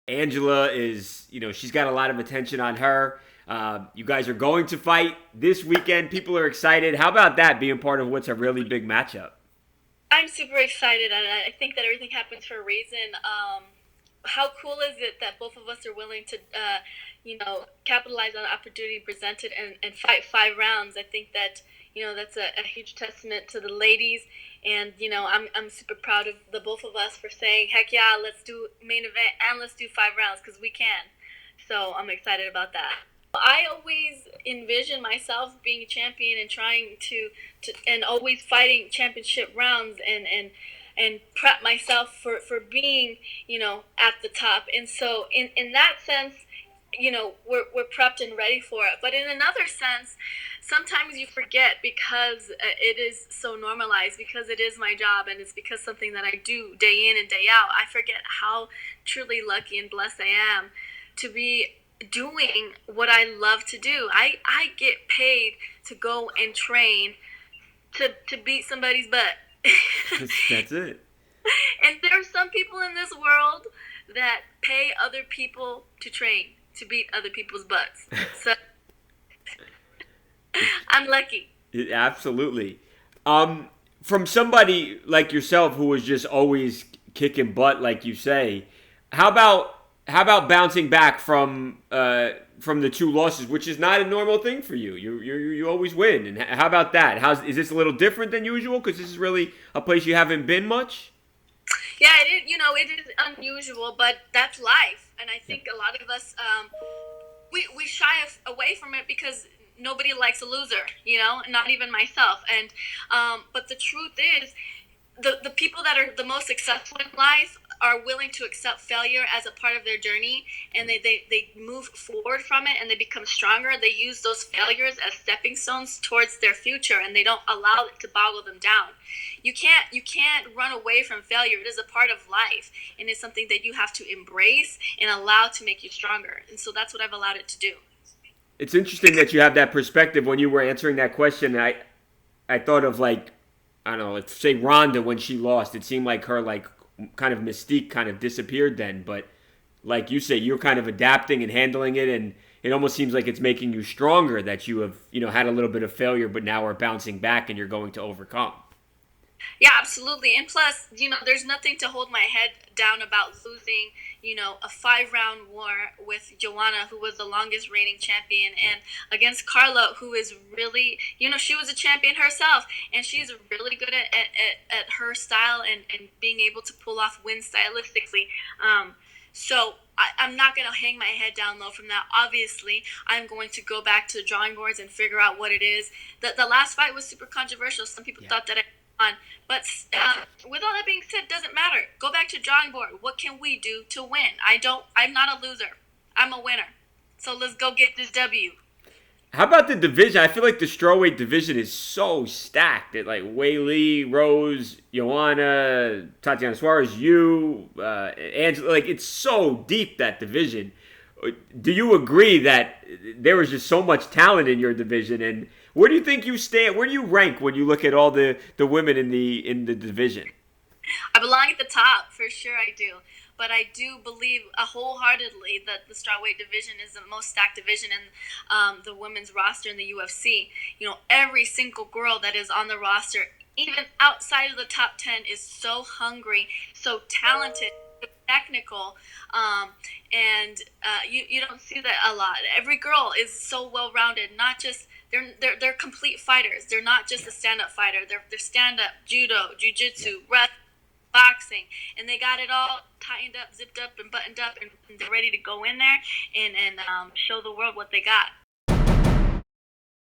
Angela is, she's got a lot of attention on her. You guys are going to fight this weekend. People are excited. How about that being part of what's a really big matchup? I'm super excited, and I think that everything happens for a reason. How cool is it that both of us are willing to, capitalize on the opportunity presented and fight 5 rounds? I think that that's a huge testament to the ladies, and I'm super proud of the both of us for saying, heck yeah, let's do main event and let's do 5 rounds because we can. So I'm excited about that. I always envision myself being a champion and trying to and always fighting championship rounds and prep myself for being at the top. And so in that sense, we're prepped and ready for it. But in another sense, sometimes you forget because it is so normalized, because it is my job and it's because something that I do day in and day out. I forget how truly lucky and blessed I am to be doing what I love to do. I get paid to go and train to beat somebody's butt. That's it. And there are some people in this world that pay other people to train to beat other people's butts. So I'm lucky. Absolutely. From somebody like yourself who was just always kicking butt, like you say, how about bouncing back from the two losses, which is not a normal thing for you. You always win. And how about that? Is this a little different than usual? Because this is really a place you haven't been much. Yeah, it is. It is unusual, but that's life. And I Yeah. think a lot of us we shy away from it because nobody likes a loser. Not even myself. And but the truth is, the people that are the most successful in life are willing to accept failure as a part of their journey, and they move forward from it and they become stronger. They use those failures as stepping stones towards their future, and they don't allow it to boggle them down. You can't run away from failure. It is a part of life, and it's something that you have to embrace and allow to make you stronger. And so that's what I've allowed it to do. It's interesting that you have that perspective when you were answering that question. I thought of, like, I don't know, let's say Ronda when she lost. It seemed like her, like, kind of mystique kind of disappeared then, but like you say, you're kind of adapting and handling it, and it almost seems like it's making you stronger that you have, had a little bit of failure, but now are bouncing back and you're going to overcome. Yeah, absolutely. And plus, there's nothing to hold my head down about losing, a 5 round war with Joanna, who was the longest reigning champion, and against Carla, who is really, she was a champion herself, and she's really good at her style and being able to pull off wins stylistically. So I'm not going to hang my head down low from that. Obviously, I'm going to go back to the drawing boards and figure out what it is. The last fight was super controversial. Some people Yeah. thought that on. But with all that being said, doesn't matter. Go back to drawing board. What can we do to win? I'm not a loser. I'm a winner. So let's go get this W. How about the division? I feel like the strawweight division is so stacked. It like Whaley, Rose, Joanna, Tatiana Suarez, you, Angela. Like, it's so deep, that division. Do you agree that there was just so much talent in your division? And where do you think you stand? Where do you rank when you look at all the women in the division? I belong at the top, for sure I do. But I do believe wholeheartedly that the strawweight division is the most stacked division in the women's roster in the UFC. Every single girl that is on the roster, even outside of the top 10, is so hungry, so talented, technical, and you don't see that a lot. Every girl is so well rounded. Not just they're complete fighters. They're not just a stand up fighter. They're stand up judo, Yeah. jujitsu, wrestling, boxing, and they got it all tightened up, zipped up, and buttoned up, and they're ready to go in there and show the world what they got.